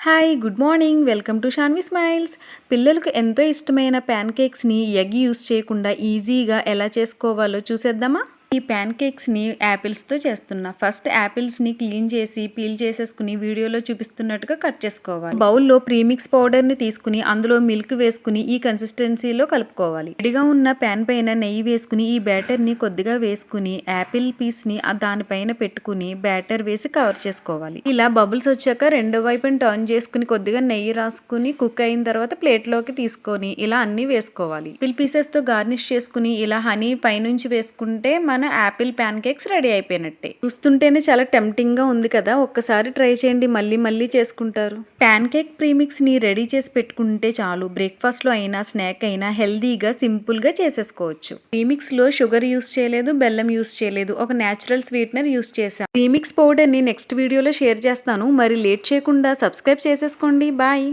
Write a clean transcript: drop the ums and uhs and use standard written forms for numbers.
Hi! Good morning. Welcome to Shanvi smiles. పిల్లలకు ఎంతో ఇష్టమైన ప్యాన్ కేక్స్‌ని ఎగ్ యూజ్ చేయకుండా ఈజీగా ఎలా చేసుకోవాలో చూసేద్దామా? ఈ ప్యాన్ కేక్స్‌ని యాపిల్స్‌తో చేస్తున్నా. ఫస్ట్ యాపిల్స్‌ని క్లీన్ చేసి, పీల్ చేసేసుకుని వీడియోలో చూపిస్తున్నట్టుగా కట్ చేసుకోవాలి. బౌల్‌లో ప్రీమిక్స్ పౌడర్‌ని తీసుకుని అందులో మిల్క్ వేసుకుని ఈ కన్సిస్టెన్సీలో కలుపుకోవాలి. విడిగా ఉన్న ప్యాన్ పైన నెయ్యి వేసుకుని ఈ బ్యాటర్‌ని కొద్దిగా వేసుకుని యాపిల్ పీస్‌ని దానిపైన పెట్టుకుని బ్యాటర్ వేసి కవర్ చేసుకోవాలి. ఇలా బబుల్స్ వచ్చాక రెండో వైపున టర్న్ చేసుకుని కొద్దిగా నెయ్యి రాసుకుని కుక్ అయిన తర్వాత ప్లేట్‌లోకి తీసుకొని ఇలా అన్నీ వేసుకోవాలి. యాపిల్ పీసెస్‌తో గార్నిష్ చేసుకుని ఇలా హనీ పైనుంచి వేసుకుంటే మన యాపిల్ ప్యాన్ కేక్స్ రెడీ అయిపోయినట్టే. చూస్తుంటేనే చాలా టెంప్టింగ్ గా ఉంది కదా. ఒక్కసారి ట్రై చేయండి, మళ్ళీ మళ్ళీ చేసుకుంటారు. ప్యాన్ కేక్ ప్రీమిక్స్ ని రెడీ చేసి పెట్టుకుంటే చాలు. బ్రేక్ఫాస్ట్ లో అయినా స్నాక్ అయినా హెల్దీగా సింపుల్ గా చేసేసుకోవచ్చు. ప్రీమిక్స్ లో షుగర్ యూస్ చేయలేదు, బెల్లం యూస్ చేయలేదు, ఒక నేచురల్ స్వీట్నర్ యూస్ చేశాం. ప్రీమిక్స్ పౌడర్ ని నెక్స్ట్ వీడియోలో షేర్ చేస్తాను. మరి లేట్ చేయకుండా సబ్స్క్రైబ్ చేసేసుకోండి. బాయ్.